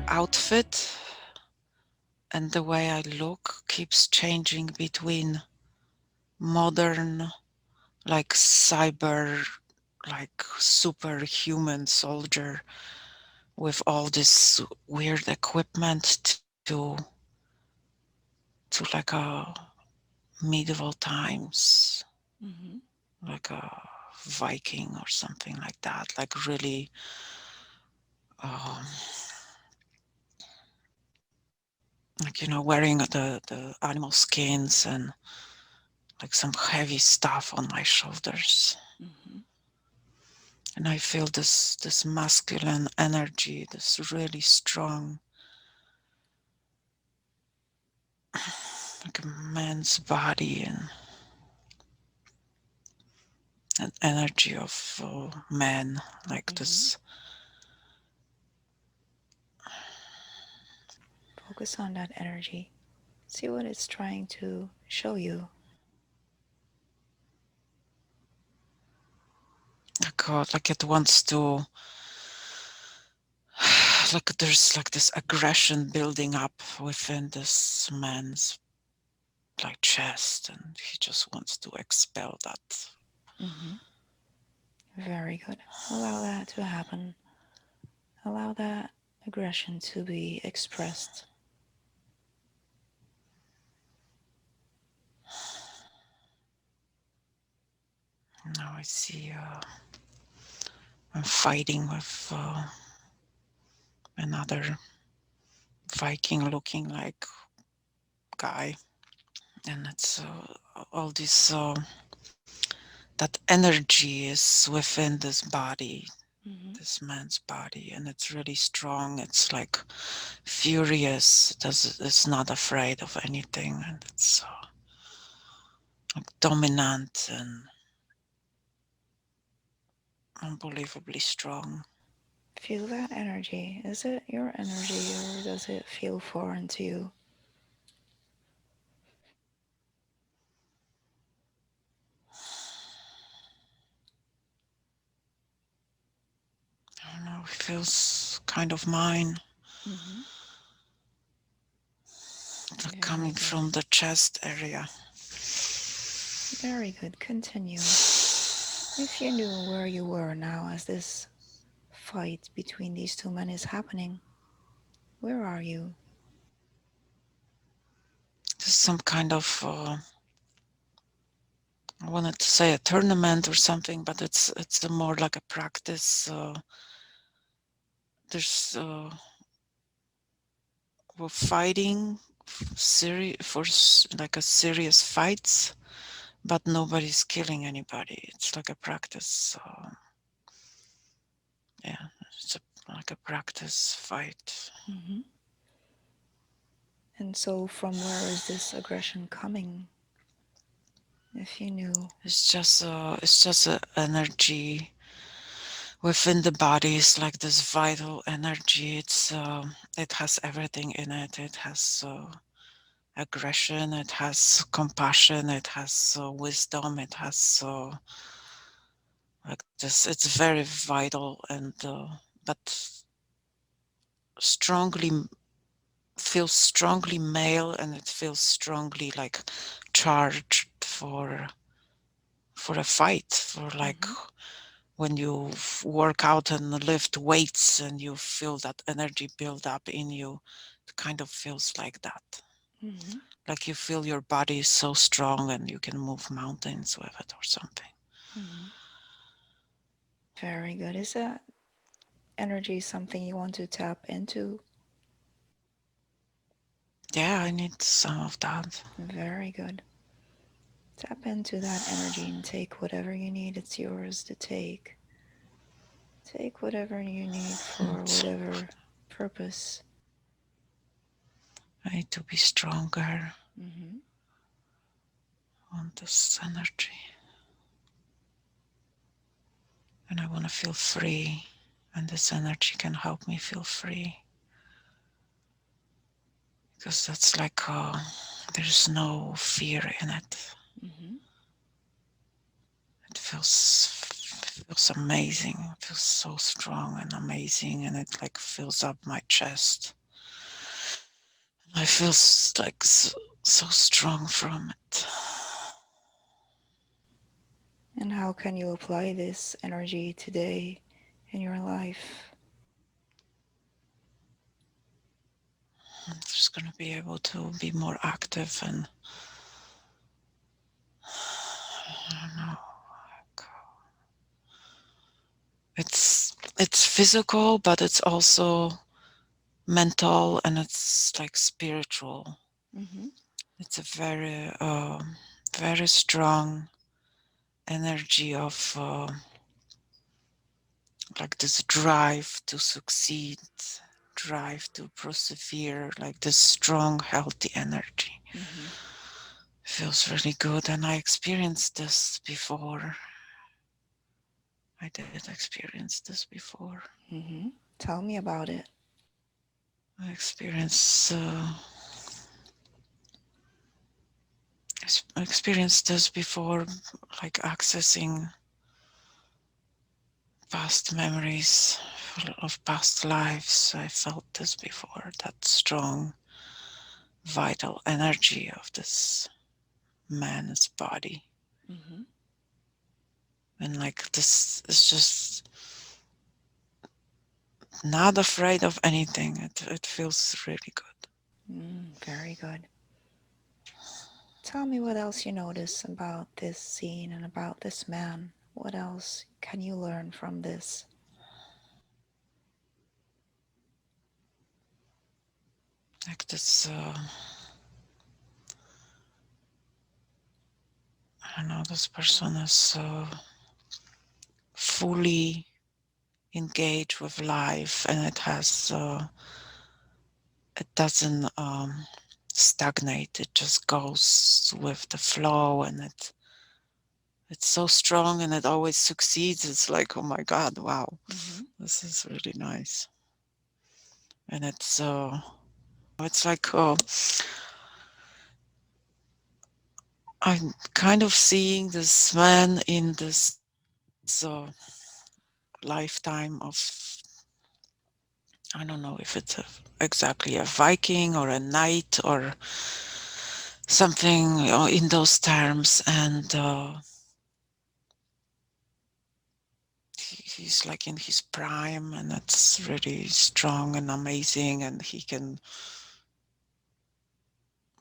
outfit and the way I look keeps changing between modern, like cyber, like superhuman soldier with all this weird equipment to like a medieval times, Mm-hmm. like a Viking or something like that, like really um, like wearing the animal skins and like some heavy stuff on my shoulders. Mm-hmm. And I feel this masculine energy, this really strong, like a man's body, and an energy of man, like Mm-hmm. this. Focus on that energy. See what it's trying to show you. Like it wants to, like there's like this aggression building up within this man's like chest, and he just wants to expel that. Mm-hmm. Very good. Allow that to happen. Allow that aggression to be expressed. Now I see I'm fighting with another Viking looking like guy, and it's all this that energy is within this body, Mm-hmm. this man's body, and it's really strong. It's like furious. It's not afraid of anything, and it's like dominant and unbelievably strong. Feel that energy. Is it your energy or does it feel foreign to you? I don't know. It feels kind of mine. Mm-hmm. It's like Very coming good. from the chest area. Very good. Continue. If you knew where you were now as this fight between these two men is happening, where are you? There's some kind of I wanted to say a tournament or something, but it's a more like a practice. There's we're fighting like a serious fights, but nobody's killing anybody. It's like a practice. Yeah, it's like a practice fight. Mm-hmm. And so, from where is this aggression coming? If you knew. It's just a energy within the body. It's like this vital energy. It has everything in it. It has aggression, it has compassion, it has wisdom, it has like this. It's very vital and but strongly feels strongly male, and it feels strongly like charged for a fight, for like Mm-hmm. when you work out and lift weights and you feel that energy build up in you. It kind of feels like that, Mm-hmm. like you feel your body is so strong and you can move mountains with it or something. Mm-hmm. Very good. Is that energy something you want to tap into? Yeah, I need some of that. Very good. Tap into that energy and take whatever you need. It's yours to take. Take whatever you need for It's, whatever purpose. I need to be stronger Mm-hmm. on this energy, and I want to feel free, and this energy can help me feel free, because that's like there's no fear in it. Mm-hmm. It feels amazing. It feels so strong and amazing, and it like fills up my chest. I feel like so strong from it. And how can you apply this energy today in your life? I'm just going to be able to be more active and I don't know. It's physical, but it's also mental and it's like spiritual. Mm-hmm. It's a very strong energy of like this drive to succeed, drive to persevere, like this strong, healthy energy. Mm-hmm. Feels really good, and I experienced this before. I did experience this before. Mm-hmm. Tell me about it. I experienced experienced this before, like accessing past memories of past lives. I felt this before, that strong, vital energy of this man's body. Mm-hmm. And like this is just not afraid of anything. It feels really good. Very good. Tell me what else you notice about this scene and about this man. What else can you learn from this? Like this, I don't know, this person is fully engaged with life, and it doesn't stagnate. It just goes with the flow, and it's so strong, and it always succeeds. It's like, oh my God, wow, Mm-hmm. this is really nice. And it's like I'm kind of seeing this man in this lifetime of, I don't know if it's exactly a Viking or a knight or something in those terms, and he's like in his prime, and it's really strong and amazing, and he can.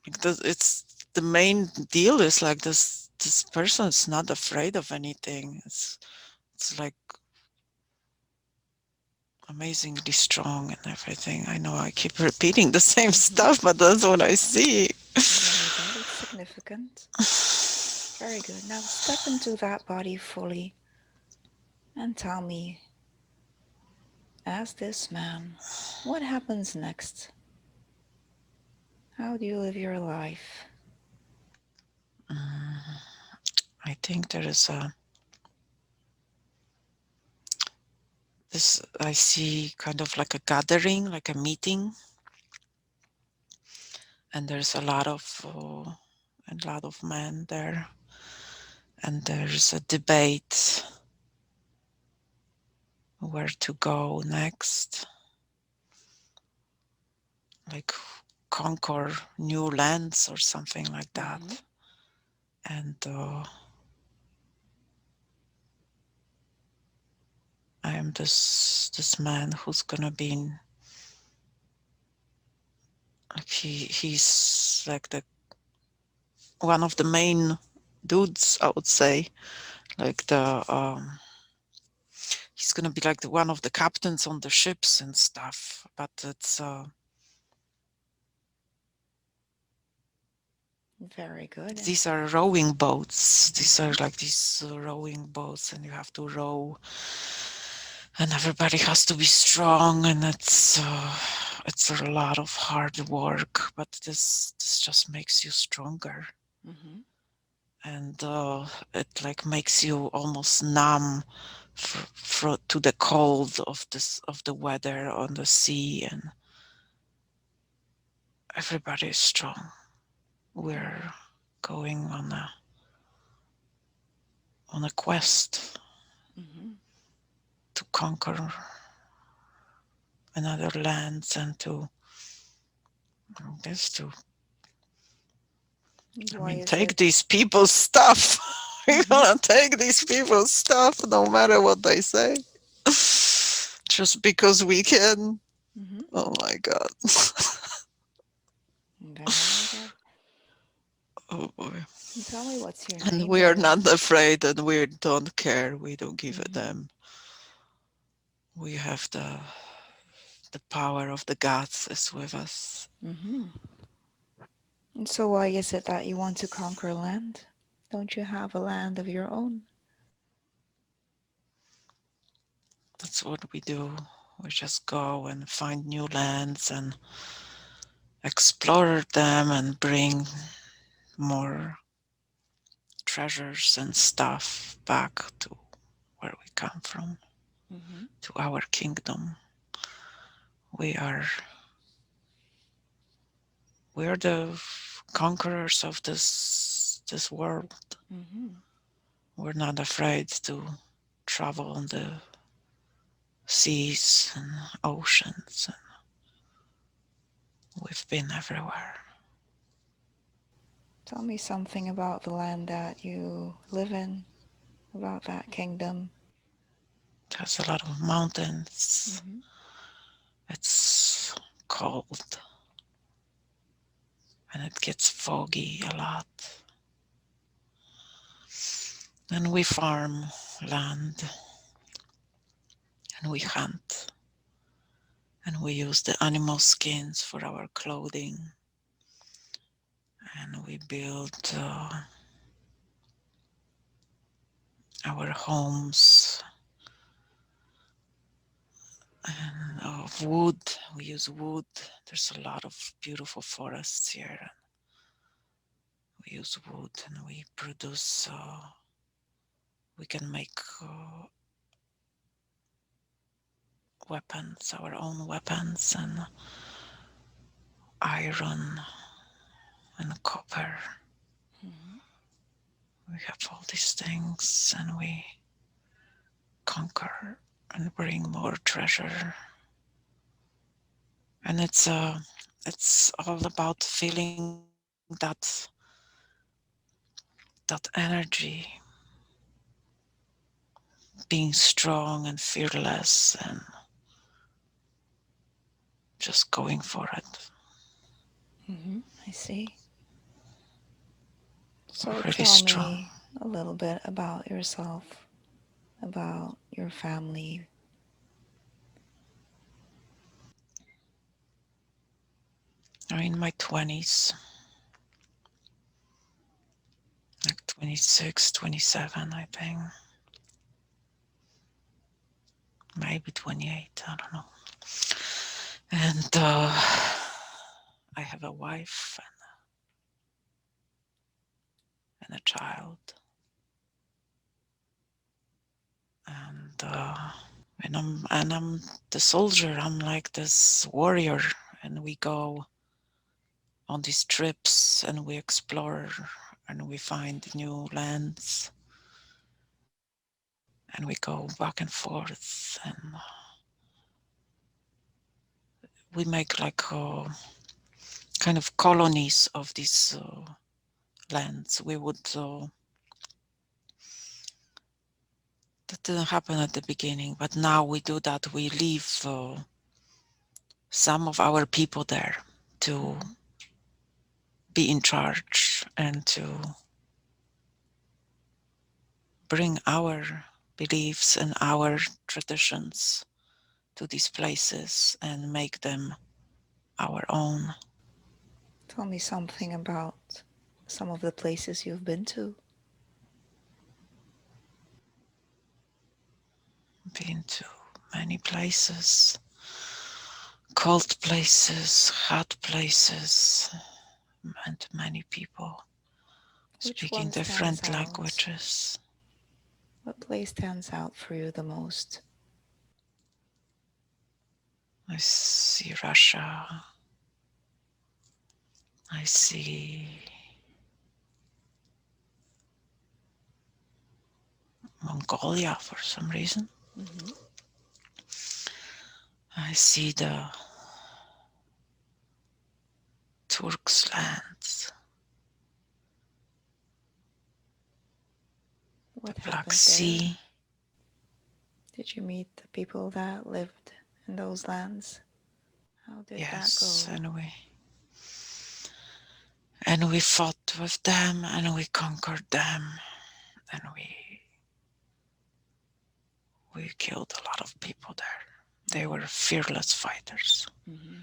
It's the main deal is like this person is not afraid of anything. It's like amazingly strong and everything. I know I keep repeating the same Mm-hmm. stuff, but that's what I see. Very good. It's significant. Very good. Now step into that body fully and tell me, as this man, what happens next? How do you live your life? Mm, I think there is a this I see kind of like a gathering, like a meeting, and there's a lot of men there, and there's a debate where to go next, like conquer new lands or something like Mm-hmm. that. And I am this man who's gonna be like he's like the one of the main dudes, I would say, like the he's gonna be like one of the captains on the ships and stuff. But it's Very good. And these are rowing boats. These are mm-hmm. like these rowing boats, and you have to row, and everybody has to be strong, and it's a lot of hard work. But this just makes you stronger, Mm-hmm. and it like makes you almost numb to the cold of this of the weather on the sea, and everybody is strong. We're going on a quest Mm-hmm. to conquer another lands and to This too. And I why mean, is take it? these people's stuff. We're Mm-hmm. gonna take these people's stuff no matter what they say. Just because we can. Mm-hmm. Oh my God. Very good. Oh boy. And tell me what's your And name we are there? not afraid and we don't care. We don't give a Mm-hmm. damn. We have the power of the gods is with us. Mm-hmm. And so why is it that you want to conquer land? Don't you have a land of your own? That's what we do. We just go and find new lands and explore them and bring more treasures and stuff back to where we come from, Mm-hmm. to our kingdom. We are we're the conquerors of this world. Mm-hmm. We're not afraid to travel on the seas and oceans. We've been everywhere. Tell me something about the land that you live in, about that kingdom. It has a lot of mountains. Mm-hmm. It's cold and it gets foggy a lot. And we farm land and we hunt and we use the animal skins for our clothing and we build our homes and of wood. We use wood. There's a lot of beautiful forests here. And we use wood and we produce. We can make weapons, our own weapons, and iron and copper. Mm-hmm. We have all these things, and we conquer and bring more treasure. And it's all about feeling that energy, being strong and fearless, and just going for it. Mm-hmm. I see. So Really tell strong. me a little bit about yourself, about your family. I'm in my 20s, like 26, 27, I think. Maybe 28, I don't know. And I have a wife and a child. And I'm the soldier. I'm like this warrior, and we go on these trips and we explore and we find new lands and we go back and forth and we make like kind of colonies of these lands. We would that didn't happen at the beginning, but now we do that. We leave some of our people there to Mm-hmm. be in charge and to bring our beliefs and our traditions to these places and make them our own. Tell me something about some of the places you've been to. Been to many places, cold places, hot places, and many people Which speaking one stands different out? languages. What place stands out for you the most? I see Russia. I see Mongolia for some reason. Mm-hmm. I see Turks' lands, the What Black happened there? Sea. Did you meet the people that lived in those lands? How did that Yes, go? and we fought with them, and we conquered them, and we killed a lot of people there. They Mm-hmm. were fearless fighters, Mm-hmm.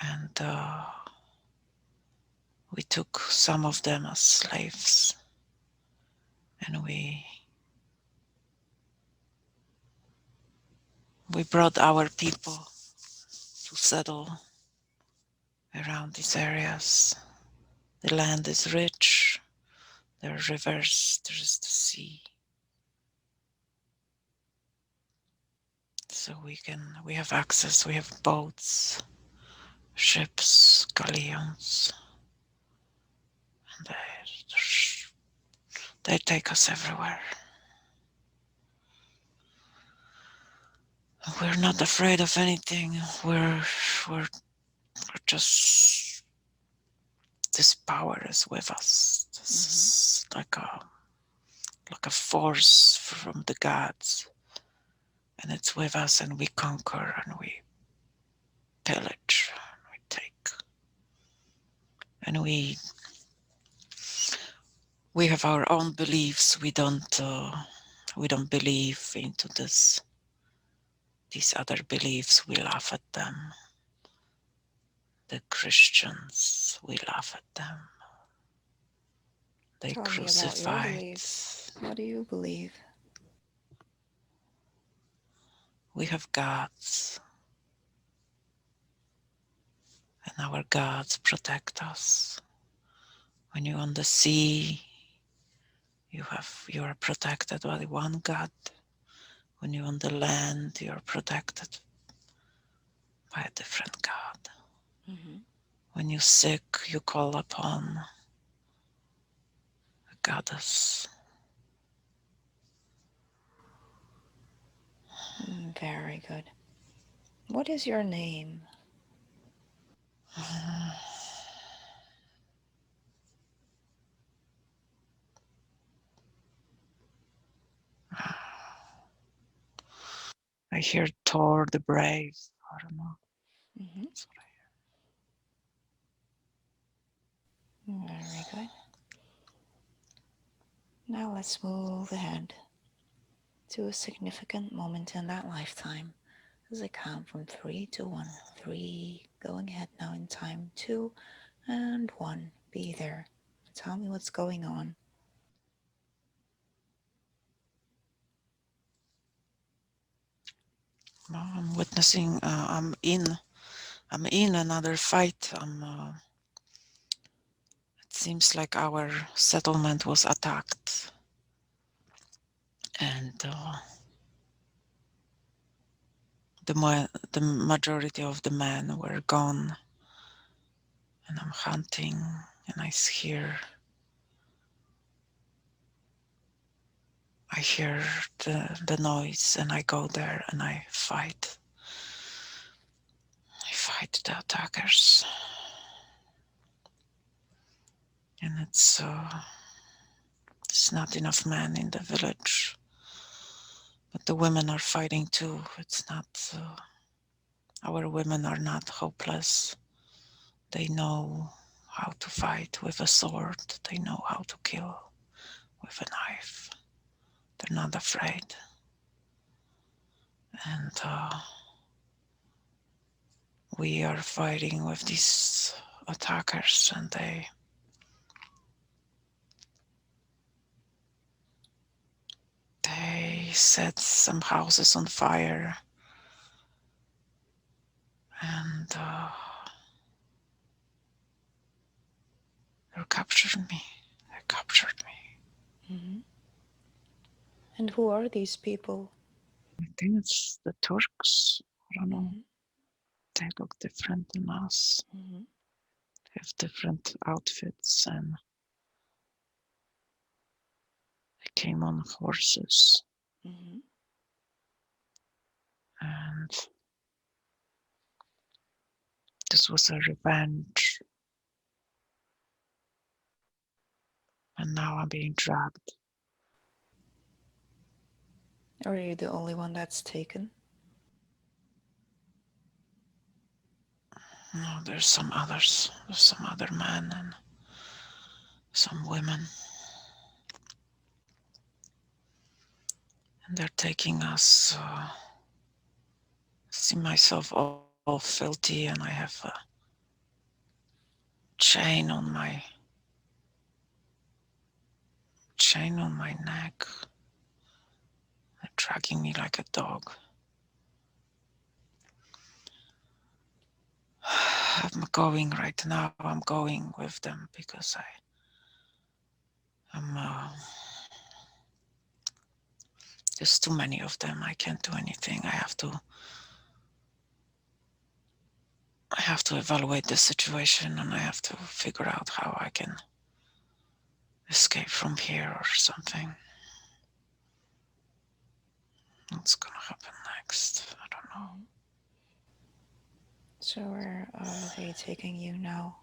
and we took some of them as slaves, and we brought our people to settle around these areas. The land is rich. There are rivers. There is the sea. So we have access. We have boats, ships, galleons, and they take us everywhere. We're not afraid of anything. We're just, this power is with us. This Mm-hmm. is like a force from the gods, and it's with us, and we conquer, and we pillage, and we take, and we have our own beliefs. We don't believe into these other beliefs. We laugh at them. The Christians, we laugh at them. They Tell me about your crucified. beliefs. What do you believe? We have gods, and our gods protect us. When you're on the sea, you are protected by one god. When you're on the land, you are protected by a different god. Mm-hmm. When you're sick, you call upon a goddess. Very good. What is your name? I hear Thor the Brave. I don't know. Mm-hmm. Very good. Now let's move ahead to a significant moment in that lifetime as I count from 3 to 1. 3, going ahead now in time. 2 and 1. Be there. Tell me what's going on. I'm witnessing. I'm in another fight. It seems like our settlement was attacked, and the majority of the men were gone. And I'm hunting, and I hear the noise, and I go there, and I fight. I fight the attackers, and it's not enough men in the village, but the women are fighting too. It's not. Our women are not hopeless. They know how to fight with a sword. They know how to kill with a knife. They're not afraid. And we are fighting with these attackers, and they set some houses on fire, and they captured me. They captured me. Mm-hmm. And who are these people? I think it's the Turks. I don't know. Mm-hmm. They look different than us. Mm-hmm. They have different outfits, and they came on horses. Mm-hmm. And was a revenge, and now I'm being dragged. Are you the only one that's taken? No, there's some others. There's some other men and some women, and they're taking us. See myself all filthy, and I have a chain on my neck. They're dragging me like a dog. I'm going right now. I'm going with them because I'm. There's too many of them. I can't do anything. I have to evaluate the situation, and I have to figure out how I can escape from here or something. What's gonna happen next? I don't know. Mhm. So where are they taking you now?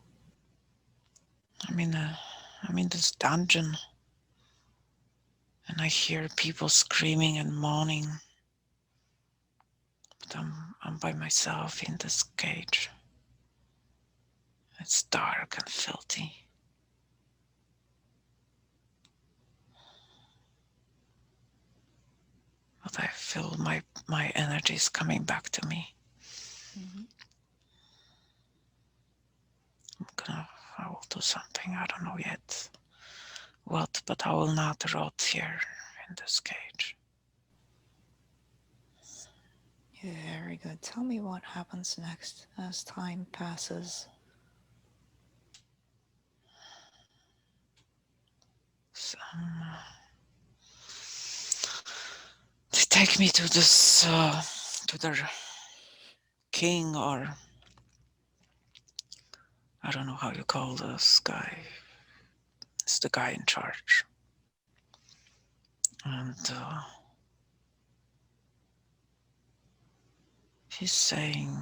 I'm in a. I'm in this dungeon, and I hear people screaming and moaning. But I'm by myself in this cage. It's dark and filthy. But I feel my energy is coming back to me. Mm-hmm. I will do something. I don't know yet what, but I will not rot here in this cage. Very good. Tell me what happens next as time passes. So, they take me to this, to their king, or I don't know how you call this guy. It's the guy in charge. And he's saying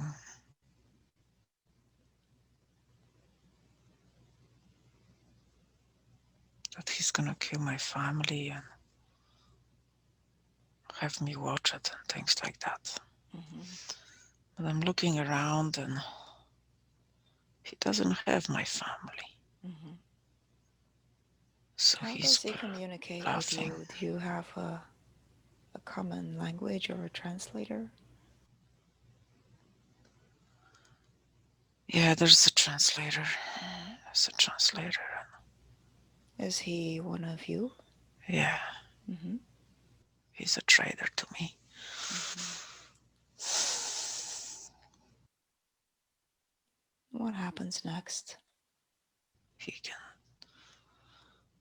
that he's gonna kill my family and have me watch it and things like that. Mm-hmm. But I'm looking around, and he doesn't have my family. Mm-hmm. So How he's does he communicate with bluffing. you? Do you have a common language or a translator? Yeah, there's a translator. Mm-hmm. There's a translator. Is he one of you? Yeah, Mm-hmm. he's a traitor to me. Mm-hmm. What happens next? He can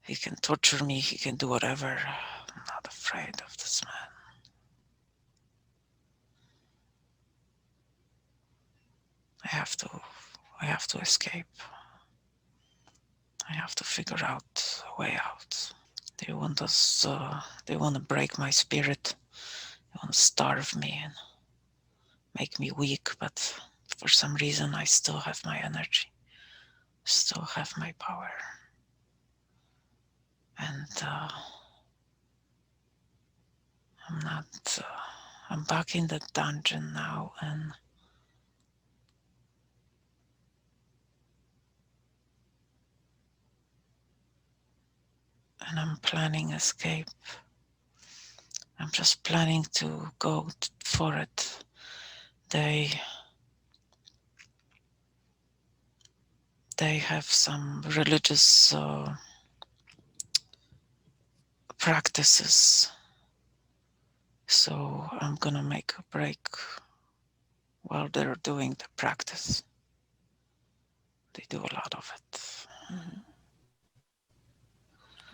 he can torture me. He can do whatever. I'm not afraid of this man. I have to I have to escape. I have to figure out a way out. They want us. They want to break my spirit. They want to starve me and make me weak. But for some reason, I still have my energy. Still have my power. And I'm not. I'm back in the dungeon now, and I'm planning escape. I'm just planning to go for it. They they have some religious practices, so I'm gonna make a break while they're doing the practice. They do a lot of it. Mm-hmm.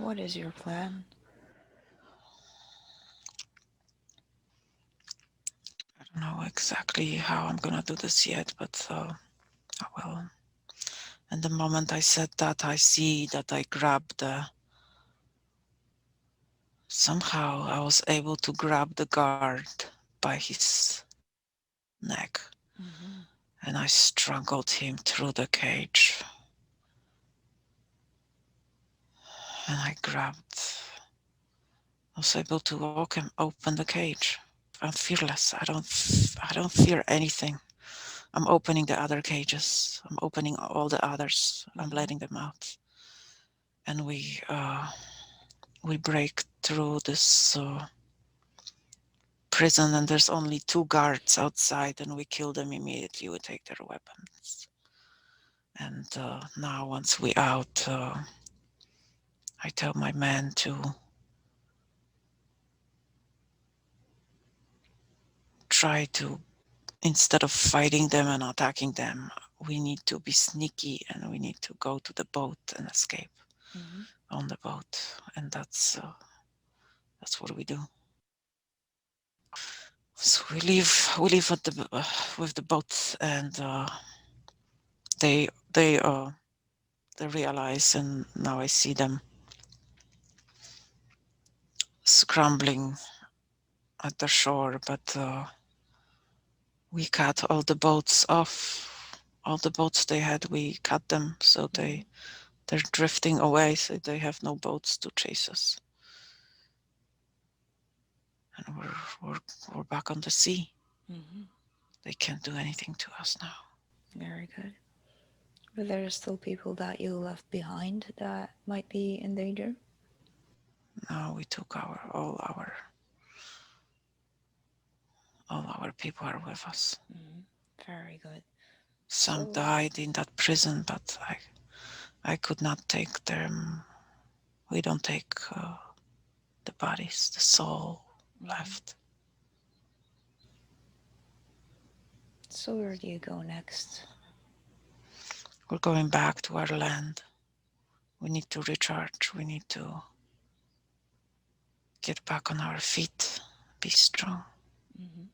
What is your plan? I don't know exactly how I'm gonna do this yet, but I will. And the moment I said that, I see that I grabbed the. Somehow I was able to grab the guard by his neck, Mm-hmm. and I strangled him through the cage. And I grabbed, I was able to walk him open the cage. I'm fearless. I don't fear anything. I'm opening the other cages. I'm opening all the others. I'm Mm-hmm. letting them out. And we break through this prison, and there's only two guards outside, and we kill them immediately. We take their weapons. And now, once we out, I tell my men to try to, instead of fighting them and attacking them, we need to be sneaky and we need to go to the boat and escape Mm-hmm. on the boat. And that's what we do. So we leave at with the boat, and they they uh, they realize, and now I see them scrambling at the shore, but we cut all the boats off. All the boats they had, we cut them, so Mm-hmm. they're drifting away, so they have no boats to chase us, and we're back on the sea. Mm-hmm. They can't do anything to us now. Very good. But there are still people that you left behind that might be in danger. Now we took all our people are with us. Mm-hmm. Very good. Some So, died in that prison, but I could not take them. We don't take the bodies, the soul mm-hmm. left. So where do you go next? We're going back to our land. We need to recharge. We need to get back on our feet, be strong. Mm-hmm.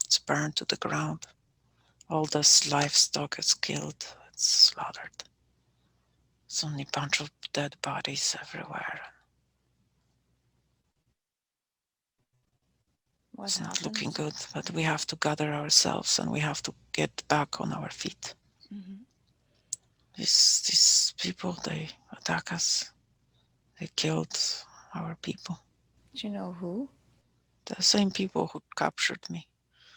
It's burned to the ground. All this livestock is killed. It's slaughtered. It's only a bunch of dead bodies everywhere. What It's not looking happened? good, but we have to gather ourselves and we have to get back on our feet. Mm-hmm. These people, they attack us. They killed our people. Do you know who? The same people who captured me.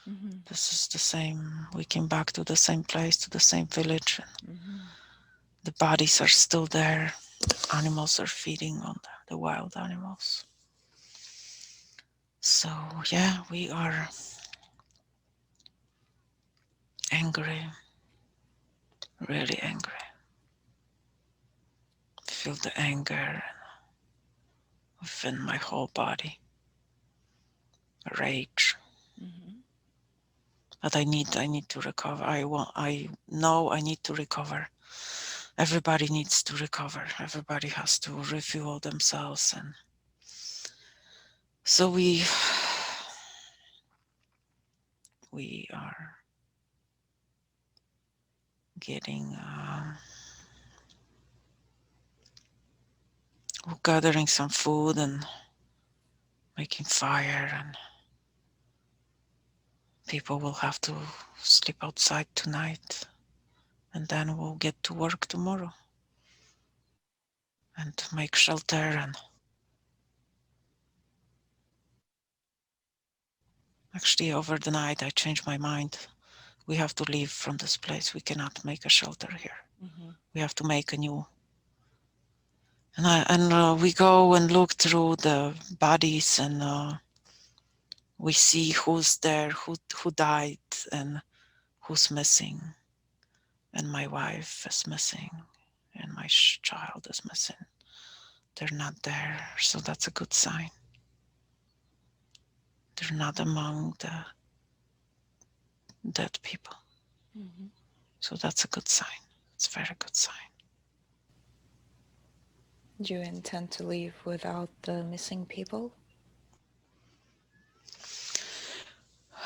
Mm-hmm. This is the same. We came back to the same place, to the same village. Mm-hmm. The bodies are still there. Animals are feeding on the wild animals. So, yeah, we are angry, really angry. Feel the anger within my whole body, rage. Mm-hmm. But I need to recover. I know I need to recover. Everybody needs to recover. Everybody has to refuel themselves, and so we are getting gathering some food and making fire, and people will have to sleep outside tonight, and then we'll get to work tomorrow and make shelter. And actually, over the night I changed my mind. We have to leave from this place. We cannot make a shelter here. Mm-hmm. We have to make a new. And we go and look through the bodies, and we see who's there, who died, and who's missing. And my wife is missing, and my child is missing. They're not there, so that's a good sign. They're not among the dead people, Mm-hmm. so that's a good sign. It's a very good sign. Do you intend to leave without the missing people?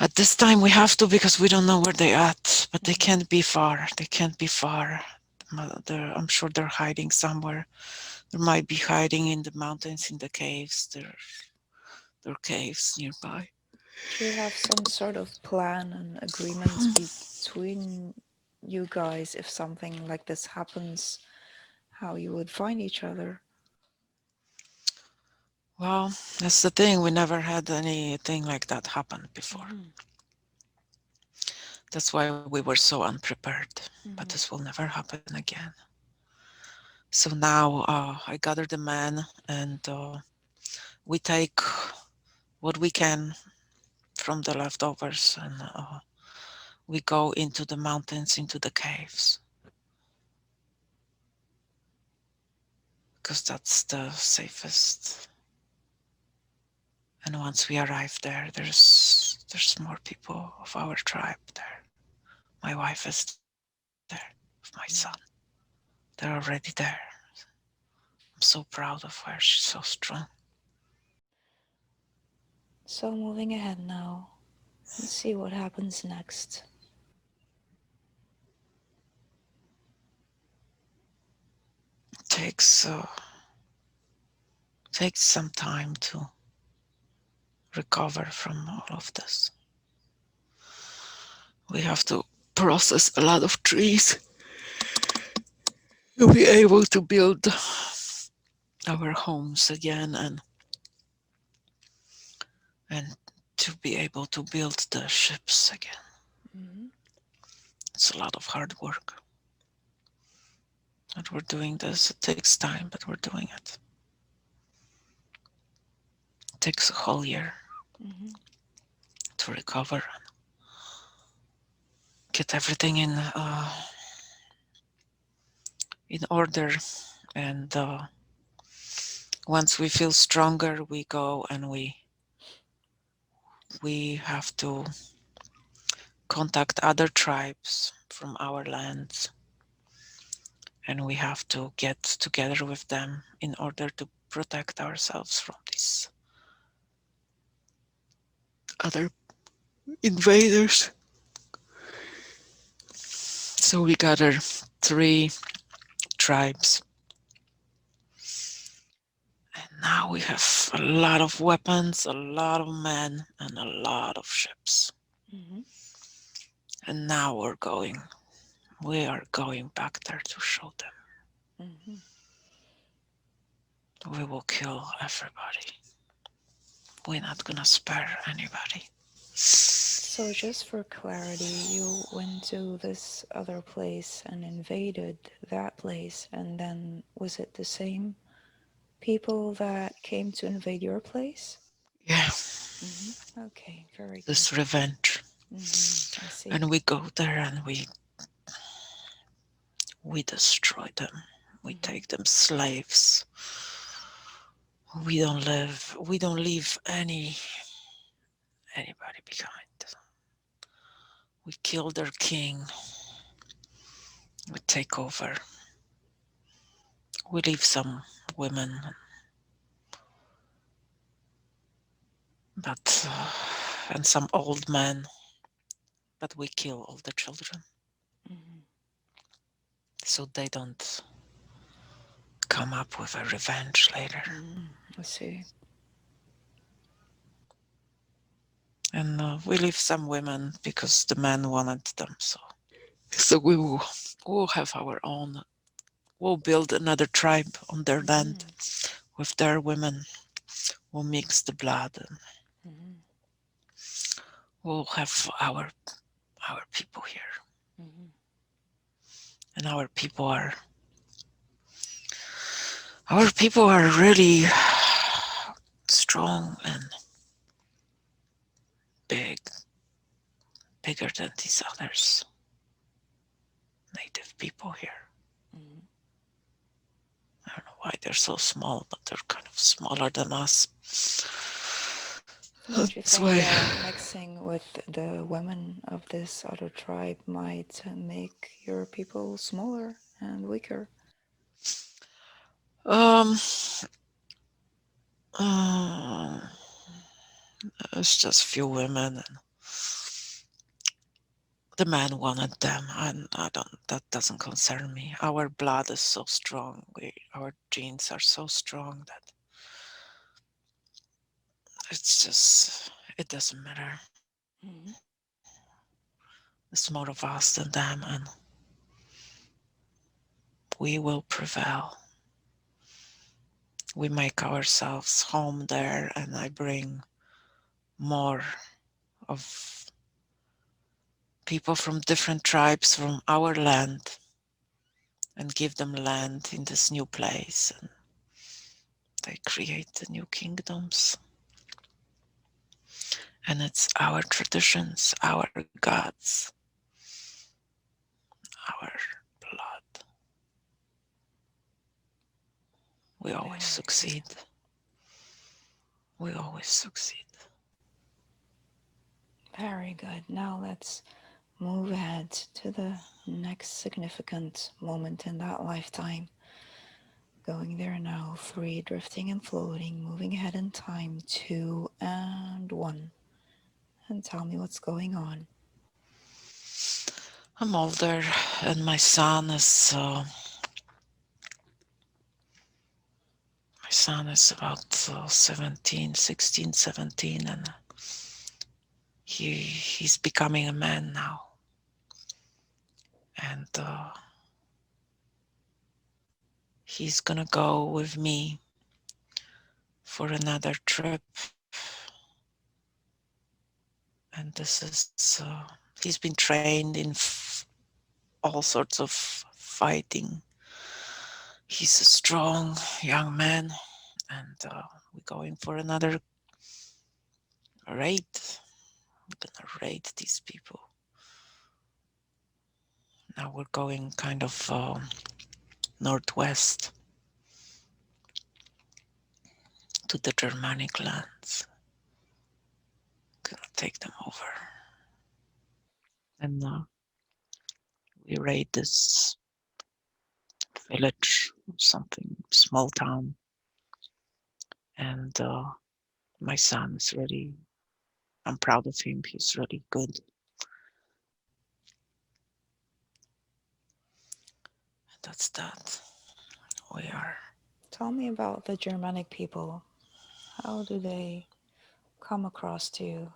At this time, we have to, because we don't know where they're at, but they Mm-hmm. can't be far. They can't be far. I'm sure they're hiding somewhere. They might be hiding in the mountains, in the caves. There are caves nearby. Do you have some sort of plan and agreements between you guys if something like this happens, how you would find each other? Well, that's the thing. We never had anything like that happen before. Mm-hmm. That's why we were so unprepared. But Mm-hmm. this will never happen again. So now I gather the men and we take what we can from the leftovers and we go into the mountains, into the caves, because that's the safest. And once we arrive there, there's more people of our tribe there. My wife is there with my son. They're already there. I'm so proud of her. She's so strong. So, moving ahead now, let's see what happens next. It takes some time to recover from all of this. We have to process a lot of trees to be able to build our homes again and to be able to build the ships again. Mm-hmm. It's a lot of hard work. And we're doing this. It takes time, but we're doing it. It takes a whole year Mm-hmm. to recover and get everything in order. And once we feel stronger, we go and we have to contact other tribes from our lands, and we have to get together with them in order to protect ourselves from these other invaders. So we gather 3 tribes, and now we have a lot of weapons, a lot of men, and a lot of ships. Mm-hmm. And now we are going back there to show them. Mm-hmm. We will kill everybody. We're not gonna spare anybody. So, just for clarity, you went to this other place and invaded that place, and then was it the same people that came to invade your place? Yeah, Mm-hmm. Okay, very good. this revenge. Mm-hmm. I see. And we go there and we destroy them. We Mm-hmm. take them slaves. We don't leave anybody behind. We kill their king. We take over. We leave some women, but and some old men, but we kill all the children Mm-hmm. so they don't come up with a revenge later. Mm-hmm. I see. And we leave some women because the men wanted them. So we'll have our own. We'll build another tribe on their land Mm-hmm. with their women. We'll mix the blood. And Mm-hmm. we'll have our people here, Mm-hmm. and our people are really strong and big, bigger than these others native people here. Mm-hmm. I don't know why they're so small, but they're kind of smaller than us. Don't you That's think why. that mixing with the women of this other tribe might make your people smaller and weaker? Um, uh, it's just few women, and the man wanted them, and I don't. That doesn't concern me. Our blood is so strong. Our genes are so strong that it's just It doesn't matter. Mhm. There's more of us than them, and we will prevail. We make ourselves home there, and I bring more of people from different tribes from our land and give them land in this new place. And they create the new kingdoms. And it's our traditions, our gods, our blood. We always Very good. succeed. We always succeed. Very good. Now let's move ahead to the next significant moment in that lifetime. Going there now, three, drifting and floating, moving ahead in time, two and one. And tell me what's going on. I'm older, and my son is about 17, 16, 17, and he's becoming a man now. And he's gonna go with me for another trip. And this is he's been trained in all sorts of fighting. He's a strong young man, and we're going for another raid. We're gonna raid these people. Now we're going kind of northwest to the Germanic lands. Gonna take them over, and we raid this village, something small town, and my son is really. I'm proud of him. He's really good. That's that. We are. Tell me about the Germanic people. How do they come across to you?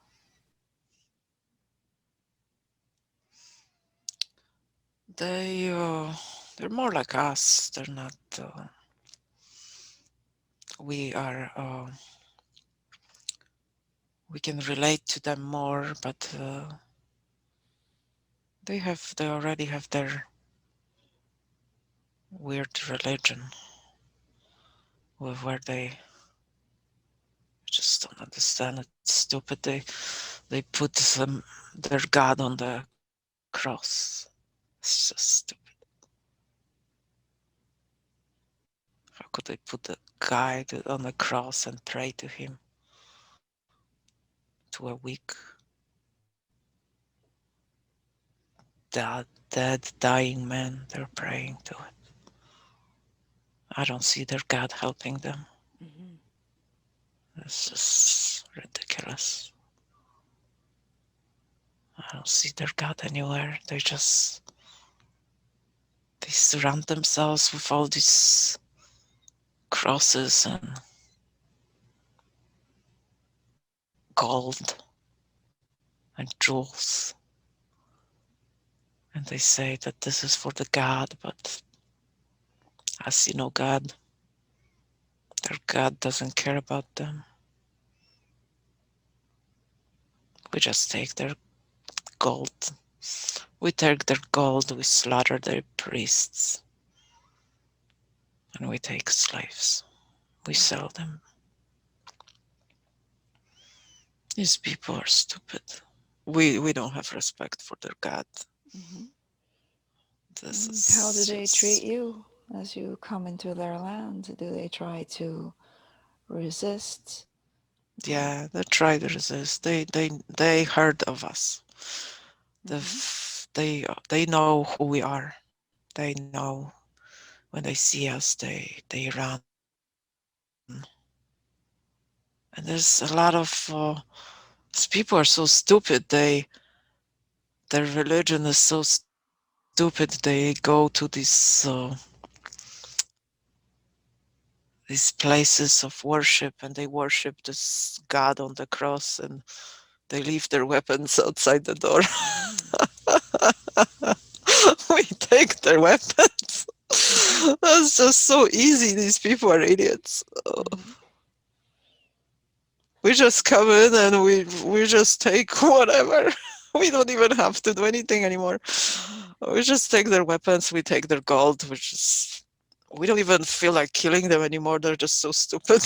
They they're more like us. They're not. We are. We can relate to them more, but they already have their weird religion, where they just don't understand. It's stupid. They put their God on the cross. It's just stupid. How could they put the guy on the cross and pray to him, to a weak, dead, dying man? They're praying to it. I don't see their God helping them. Mhm. It's just ridiculous. I don't see their God anywhere. They surround themselves with all these crosses and gold and jewels. And they say that this is for the God, but I see no God. Their God doesn't care about them. We just take their gold. We take their gold, we slaughter their priests, and we take slaves. We sell them. These people are stupid. We don't have respect for their God. Mhm. This And how do is they treat just, you as you come into their land? Do they try to resist? Or yeah, they try to resist. They heard of us. Mhm. They know who we are. They know when they see us, they run. And there's a lot of these people are so stupid. Their religion is so stupid. They go to these these places of worship, and they worship this God on the cross, and they leave their weapons outside the door. Mm-hmm. We take their weapons. Mm-hmm. That's just so easy. These people are idiots. Mm-hmm. We just come in and we just take whatever. We don't even have to do anything anymore. Mm-hmm. We just take their weapons, we take their gold, which is we don't even feel like killing them anymore. They're just so stupid.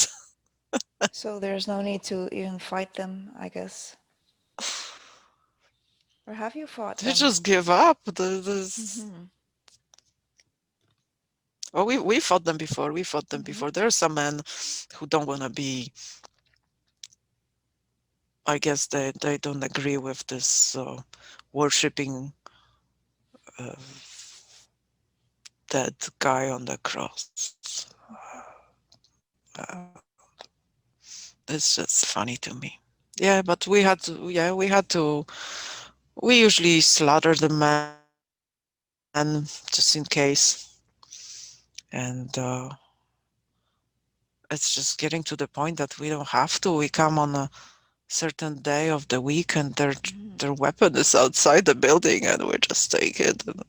So there's no need to even fight them, I guess. Or have you fought They them? just give up. Mm-hmm. Oh, we fought them before. We fought them Mm-hmm. before. There are some men who don't want to be. I guess they don't agree with this worshipping uh, dead guy on the cross. Uh, it's just funny to me. Yeah, but we had to. Yeah, we had to. We usually slaughter the man just in case, and it's just getting to the point that we don't have to. We come on a certain day of the week, and Mm-hmm. their weapon is outside the building, and we just take it. And,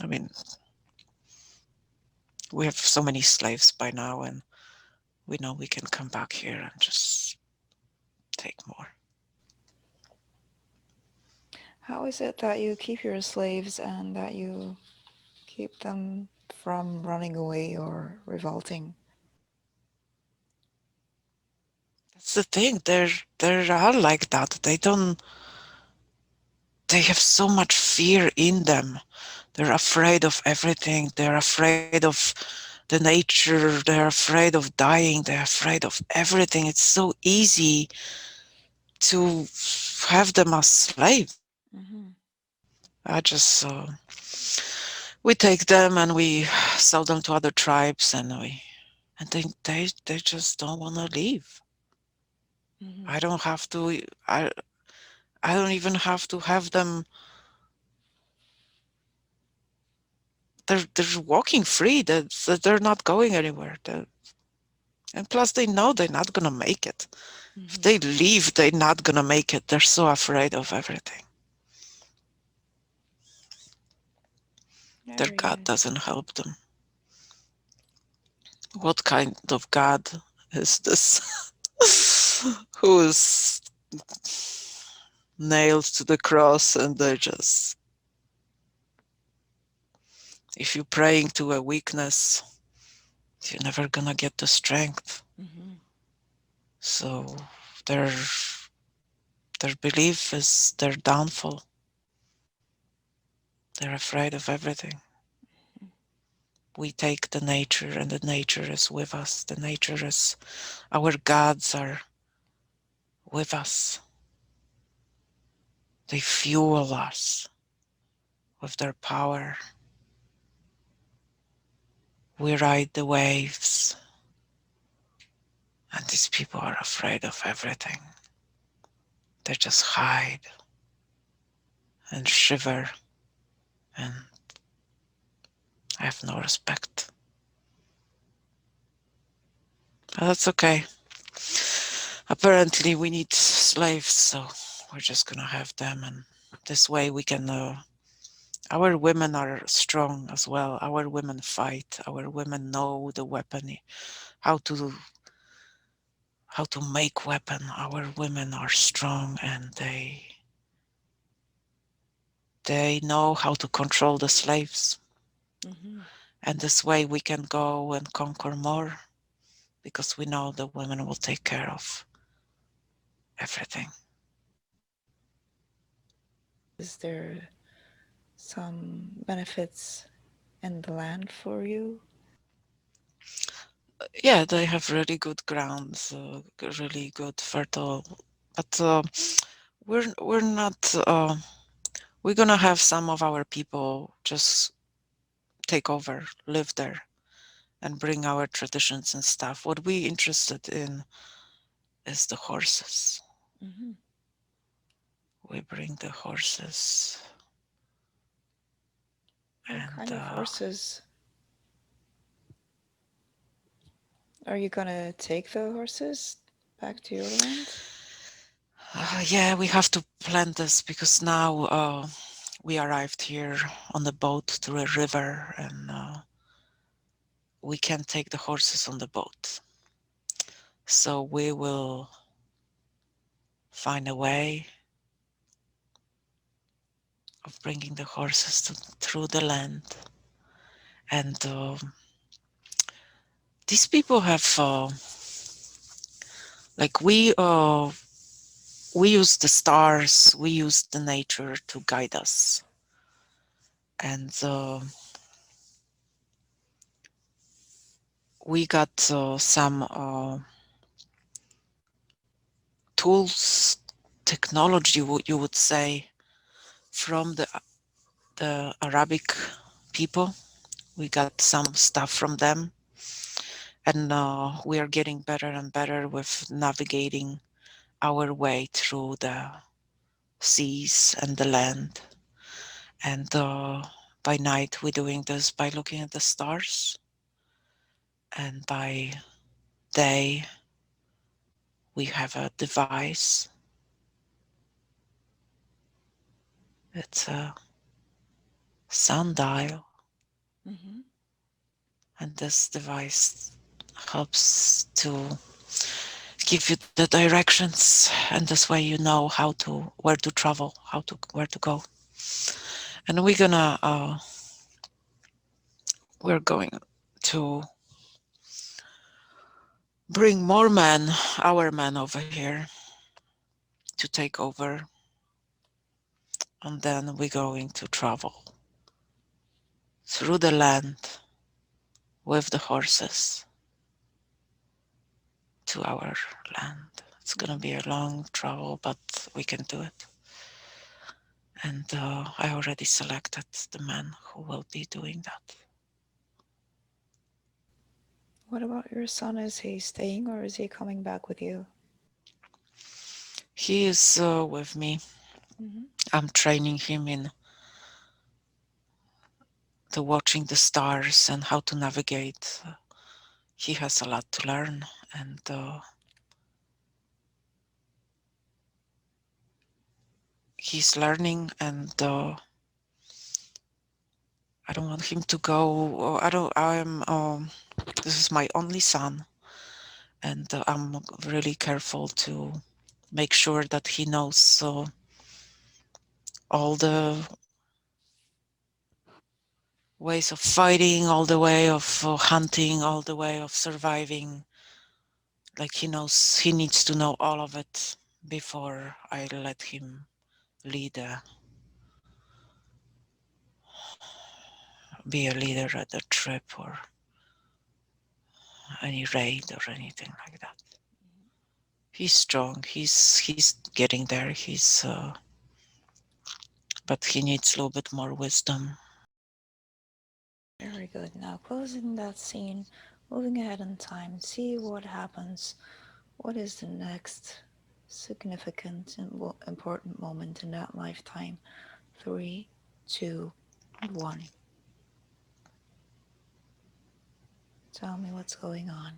I mean, we have so many slaves by now, and we know we can come back here and just take more. How is it that you keep your slaves and that you keep them from running away or revolting? That's the thing. They are like that. They don't. They have so much fear in them. They're afraid of everything. They're afraid of the nature. They're afraid of dying. They're afraid of everything. It's so easy to have them as slaves. Mm-hmm. I just we take them and we sell them to other tribes, and they just don't want to leave. Mm-hmm. I don't have to. I don't even have to have them. They're walking free. They're not going anywhere. And plus, they know they're not gonna make it. If Mm-hmm. they leave, they're not gonna make it. They're so afraid of everything. Their Very God good. doesn't help them. What kind of God is this? Who is nailed to the cross, and they're just, if you're praying to a weakness, you're never gonna get the strength. Mm-hmm. So their their belief is their downfall. They're afraid of everything. We take the nature, and the nature is with us. The nature is, our gods are with us. They fuel us with their power. We ride the waves, and these people are afraid of everything. They just hide and shiver and have no respect. But that's okay. Apparently, we need slaves, so we're just gonna have them, and this way we can. Our women are strong as well. Our women fight. Our women know the weapon, how to how to make weapon. Our women are strong, and they know how to control the slaves. Mm-hmm. And this way we can go and conquer more, because we know the women will take care of everything. Is there some benefits in the land for you? Yeah, they have really good grounds, really good fertile. But we're not. We're gonna have some of our people just take over, live there, and bring our traditions and stuff. What we interested in is the horses. Mm-hmm. We bring the horses, What and kind of horses? Are you gonna take the horses back to your land? Yeah, we have to plan this because now we arrived here on the boat to a river, and we can't take the horses on the boat. So we will find a way of bringing the horses through the land. And these people have, like we use the stars, we use the nature to guide us. And we got some tools, technology, you would say, from the Arabic people. We got some stuff from them, and we are getting better and better with navigating our way through the seas and the land. And by night, we're doing this by looking at the stars, and by day, we have a device. It's a sundial, Mm-hmm. and this device helps to give you the directions, and this way you know how to where to travel, how to where to go. And we're going to bring more men, our men over here, to take over, and then we're going to travel through the land with the horses to our land. It's gonna Mm-hmm. be a long travel, but we can do it. And I already selected the man who will be doing that. What about your son? Is he staying or is he coming back with you? He is with me. Mm-hmm. I'm training him in the watching the stars and how to navigate. He has a lot to learn, and he's learning. And I don't want him to go. I don't. I'm. This is my only son, and I'm really careful to make sure that he knows all the ways of fighting, all the way of hunting, all the way of surviving. Like he knows, he needs to know all of it before I let him lead be a leader at a trip or any raid or anything like that. He's strong. He's getting there. He's but he needs a little bit more wisdom. Very good. Now, closing that scene, moving ahead in time, see what happens. What is the next significant and important moment in that lifetime? Three, two, and one. Tell me what's going on.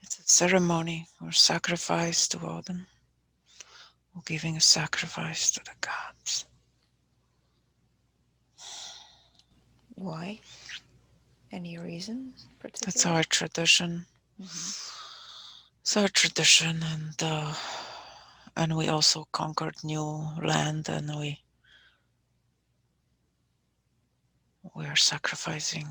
It's a ceremony or sacrifice to Odin, or giving a sacrifice to the gods. Why? Any reason in It's particular? our tradition. Mm-hmm. It's our tradition, and we also conquered new land, and we are sacrificing.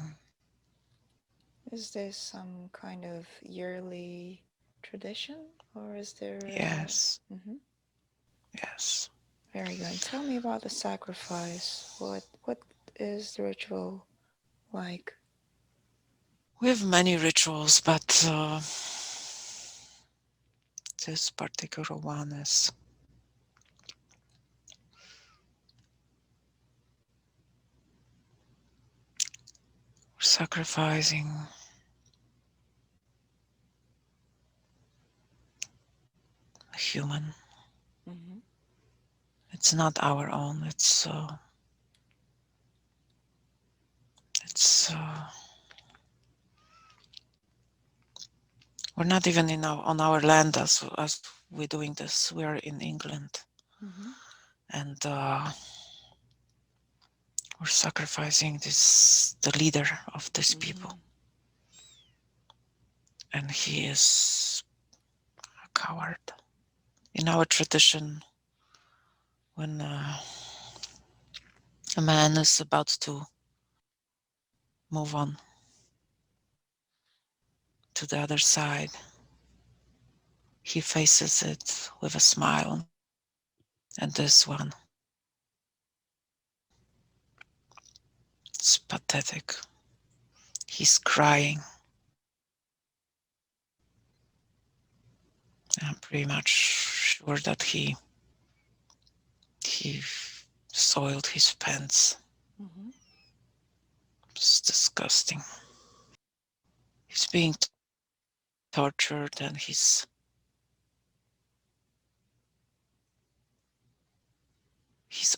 Is this some kind of yearly tradition, or is there Yes, a... Mm-hmm. yes. Very good. Tell me about the sacrifice. What is the ritual like? We have many rituals, but this particular one is sacrificing a human. Mm-hmm. It's not our own. It's We're not even on our land as we're doing this. We are in England, Mm-hmm. and we're sacrificing the leader of these Mm-hmm. people, and he is a coward. In our tradition, when a man is about to move on to the other side, he faces it with a smile. And this one, it's pathetic. He's crying. I'm pretty much sure that he soiled his pants. Mm-hmm. It's disgusting. He's being tortured, and his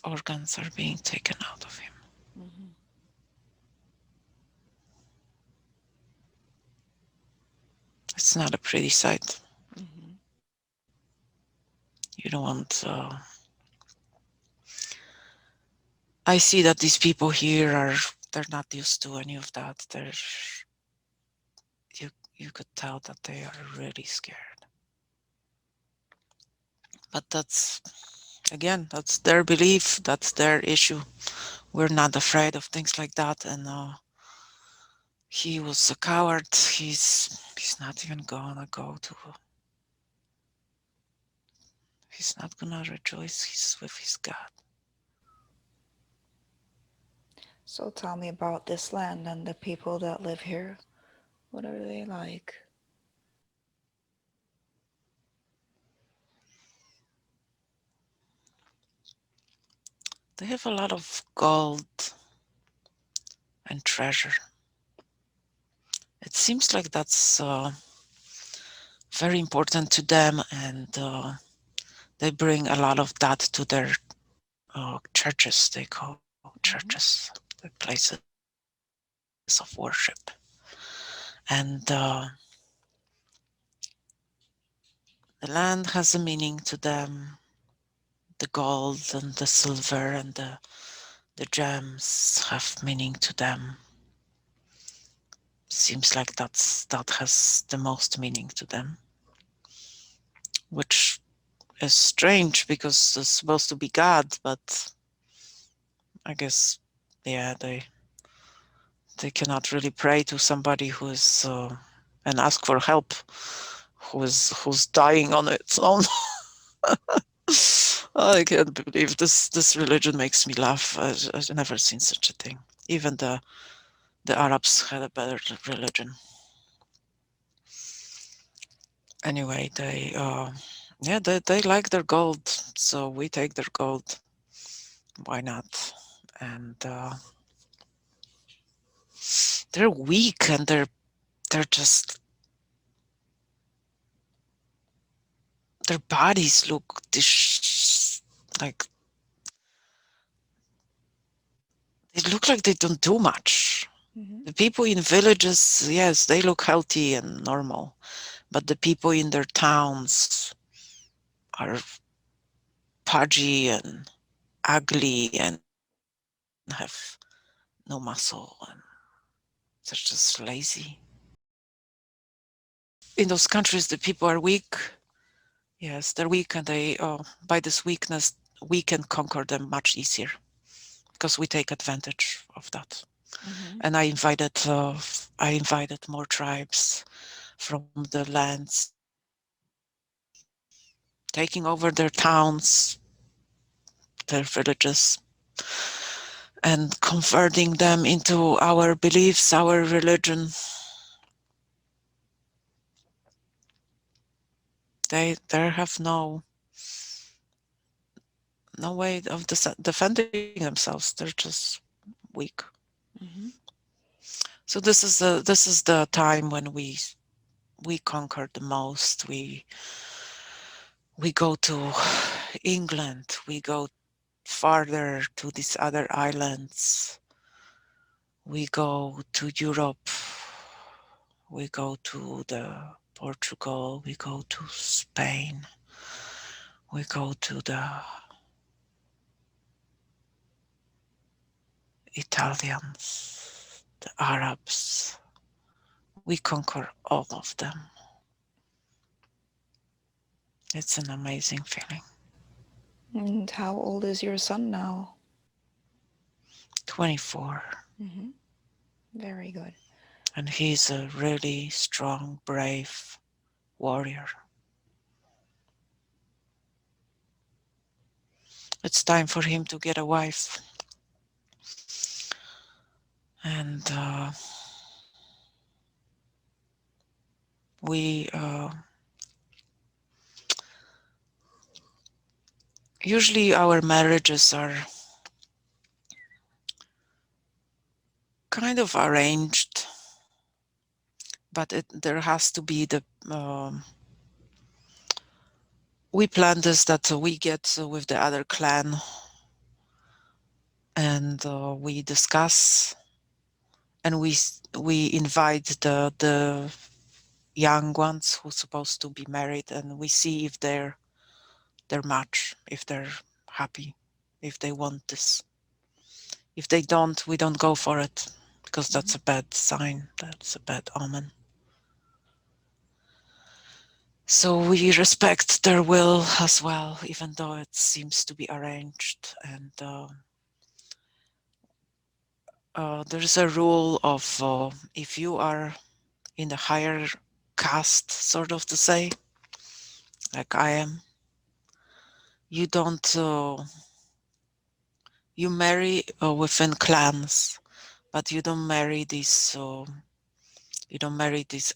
organs are being taken out of him. Mm-hmm. It's not a pretty sight. Mm-hmm. You don't want. I see that these people here they're not used to any of that. You could tell that they are really scared. But that's their belief. That's their issue. We're not afraid of things like that. And he was a coward. He's not even gonna go to. He's not gonna rejoice. He's with his God. So tell me about this land and the people that live here. What are they like? They have a lot of gold and treasure. It seems like that's very important to them, and they bring a lot of that to their churches. They call churches Mm-hmm. the places of worship, and the land has a meaning to them. The gold and the silver and the gems have meaning to them. Seems like that has the most meaning to them, which is strange because it's supposed to be God, but I guess yeah, they cannot really pray to somebody who is and ask for help who's dying on its own. I can't believe this religion makes me laugh. I've never seen such a thing. Even the Arabs had a better religion. Anyway, yeah, they like their gold, so we take their gold. Why not? And they're weak, and they're just their bodies look like they look like they don't do much. Mm-hmm. The people in villages, yes, they look healthy and normal, but the people in their towns are pudgy and ugly and have no muscle, and they're just lazy. In those countries, the people are weak. Yes, they're weak, and they by this weakness we can conquer them much easier because we take advantage of that. Mm-hmm. And I invited more tribes from the lands, taking over their towns, their villages, and converting them into our beliefs, our religion. They have no way of defending themselves. They're just weak. Mm-hmm. So this is the time when we conquer the most. We go to England. We go farther to these other islands. We go to Europe. We go to the Portugal, we go to Spain, we go to the Italians, the Arabs. We conquer all of them. It's an amazing feeling. And how old is your son now? 24. Mm-hmm. Very good. And he's a really strong, brave warrior. It's time for him to get a wife. And we usually our marriages are kind of arranged, but there has to be the we plan this that we get with the other clan, and we discuss, and we invite the young ones who's supposed to be married, and we see if they're match, if they're happy, if they want this. If they don't, we don't go for it, because Mm-hmm. that's a bad sign, that's a bad omen. So we respect their will as well, even though it seems to be arranged. And there's a rule of if you are in the higher caste, sort of to say, like I am, you don't you marry within clans, but you don't marry these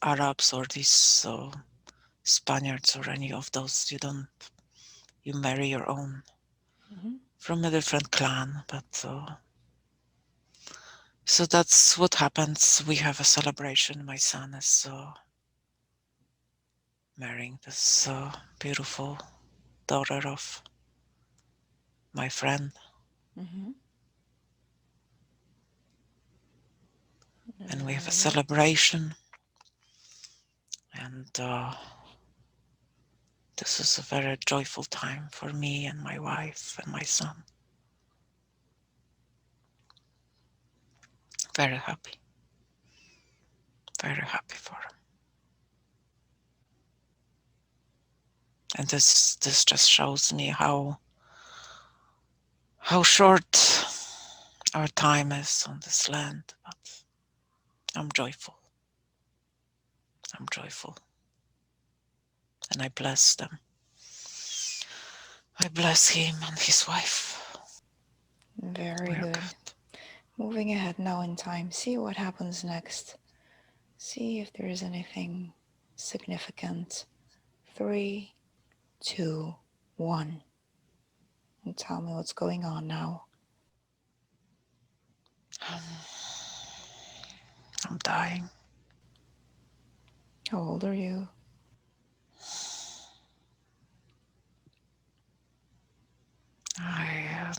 Arabs or these Spaniards or any of those. You marry your own Mm-hmm. from a different clan, but so that's what happens. We have a celebration. My son is marrying this beautiful daughter of my friend, Mm-hmm. and we have a Very good. celebration. And this is a very joyful time for me and my wife and my son. Very happy, very happy for him. And this just shows me how short our time is on this land. But I'm joyful. I'm joyful, and I bless them. I bless him and his wife. Very We're good. good. Moving ahead now in time, see what happens next. See if there is anything significant. 3, 2, 1. And tell me what's going on now. I'm dying. How old are you?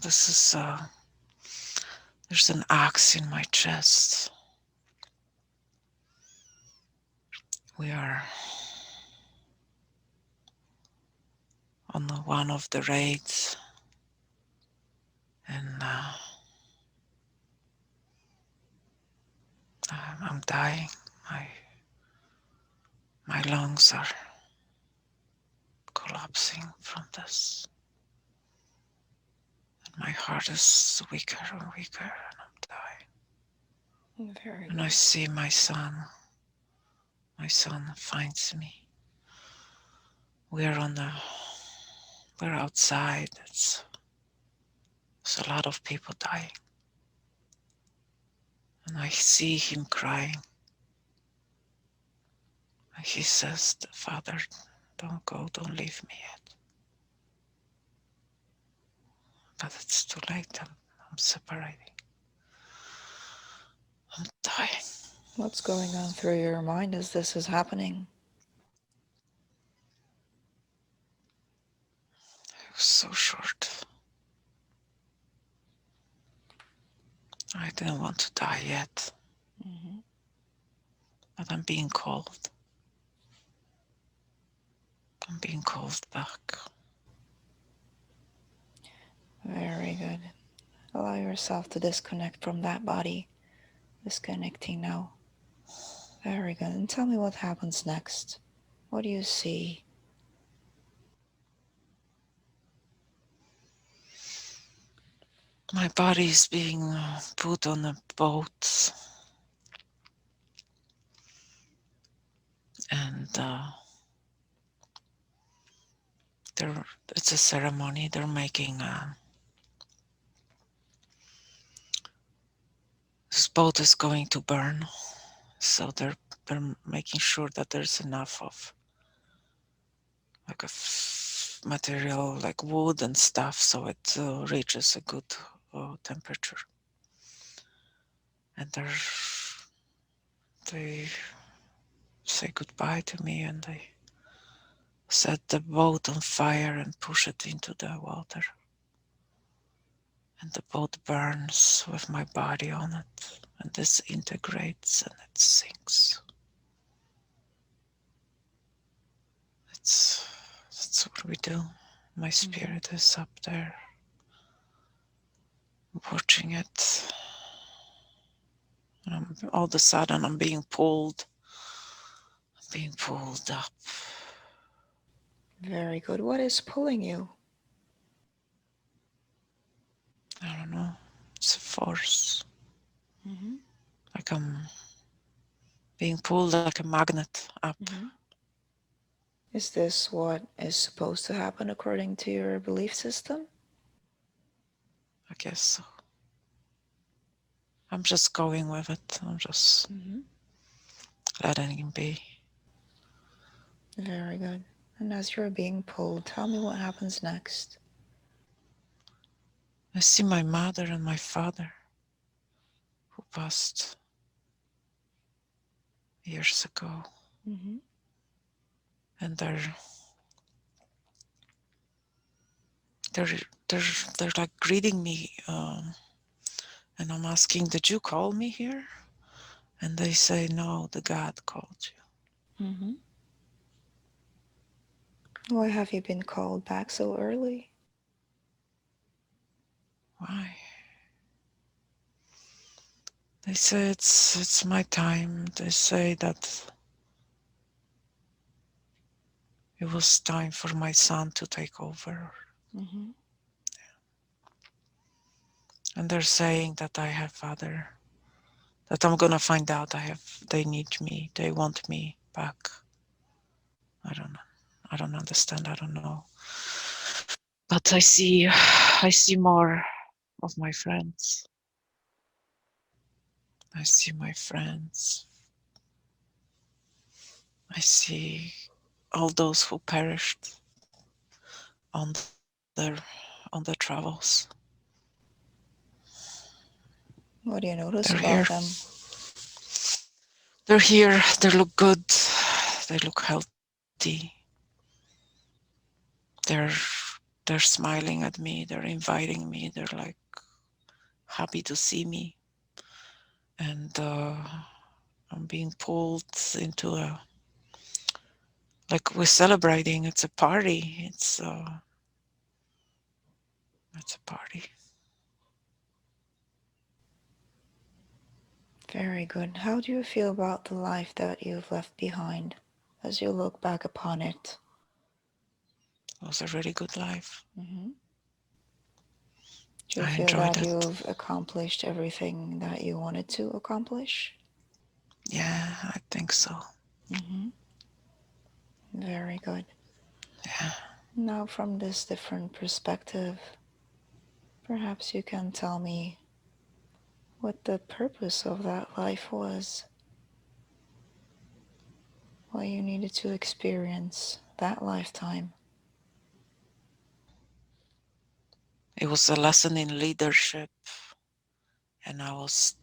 This is there's an axe in my chest. We are on one of the raids, and I'm dying. My my lungs are collapsing from this, and my heart is weaker and weaker, and I'm dying. Very And I good. see my son. My son finds me. We're on the we're outside. There's a lot of people dying, and I see him crying. And he says, "Father, don't go, don't leave me yet." But it's too late. I'm separating. I'm dying. What's going on through your mind as this is happening? It was so short. I didn't want to die yet, Mm-hmm. but I'm being called. I'm being called back. Very good. Allow yourself to disconnect from that body. Disconnecting now. Very good. And tell me what happens next. What do you see? My body is being put on a boat, and it's a ceremony. They're making this boat is going to burn, so they're making sure that there's enough of like material like wood and stuff, so it reaches a good temperature. And they say goodbye to me, and they set the boat on fire and push it into the water. And the boat burns with my body on it, and disintegrates and it sinks. That's what we do. My Mm-hmm. spirit is up there watching it. All of a sudden, I'm being pulled up. Very good. What is pulling you? I don't know. It's a force. Mm-hmm. Like I'm being pulled like a magnet up. Mm-hmm. Is this what is supposed to happen according to your belief system? I guess so. I'm just going with it. I'm just Mm-hmm. letting him be. Very good. And as you're being pulled, tell me what happens next. I see my mother and my father who passed years ago, Mm-hmm. and they're they're they're like greeting me, and I'm asking, "Did you call me here?" And they say, "No, the God called you." Mm-hmm. Why have you been called back so early? Why? They say it's my time. They say that it was time for my son to take over. Mm-hmm. And they're saying that I have other, that I'm gonna find out they need me, they want me back. I don't know. I don't understand. I don't know. But I see more of my friends. I see my friends. I see all those who perished on their travels. What do you They're notice here. about them? They're here. They look good. They look healthy. They're they're smiling at me. They're inviting me. They're like happy to see me. And I'm being pulled into a, like we're celebrating. It's a party. It's a party. Very good. How do you feel about the life that you've left behind as you look back upon it? It was a really good life. Mm-hmm. Do you I feel enjoyed that it. you've accomplished everything that you wanted to accomplish? Yeah, I think so. Mm-hmm. Very good. Yeah. Now, from this different perspective, perhaps you can tell me what the purpose of that life was, why you needed to experience that lifetime. It was a lesson in leadership, and I was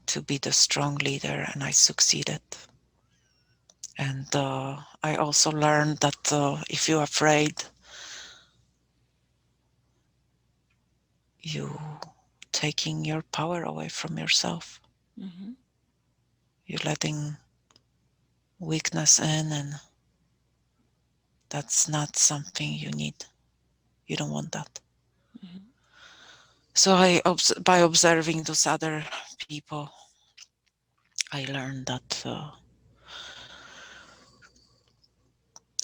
to be the strong leader, and I succeeded. And I also learned that if you're afraid, you taking your power away from yourself. Mm-hmm. You're letting weakness in, and That's not something you need. You don't want that. Mm-hmm. So by observing those other people, I learned that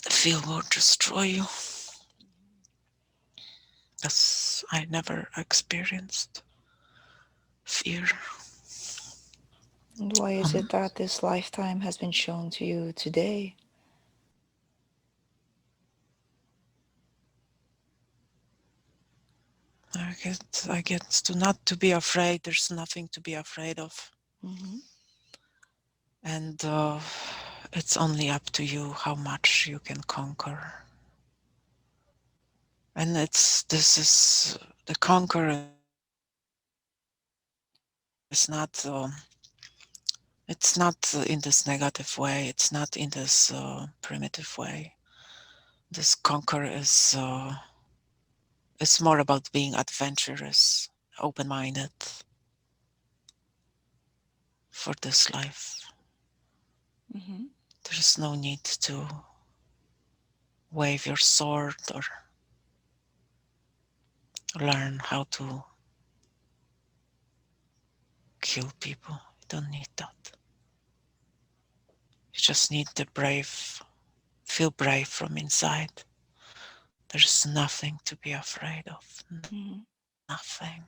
fear will destroy you. That's I never experienced fear. And why is it Um, that this lifetime has been shown to you today? I get to not to be afraid. There's nothing to be afraid of, Mm-hmm. and it's only up to you how much you can conquer. And this is the conquer is not. It's not in this negative way. It's not in this primitive way. This conquer is. It's more about being adventurous, open-minded for this life. Mm-hmm. There's no need to wave your sword or learn how to kill people. You don't need that. You just need the brave, feel brave from inside. There's nothing to be afraid of. Mm-hmm. Nothing.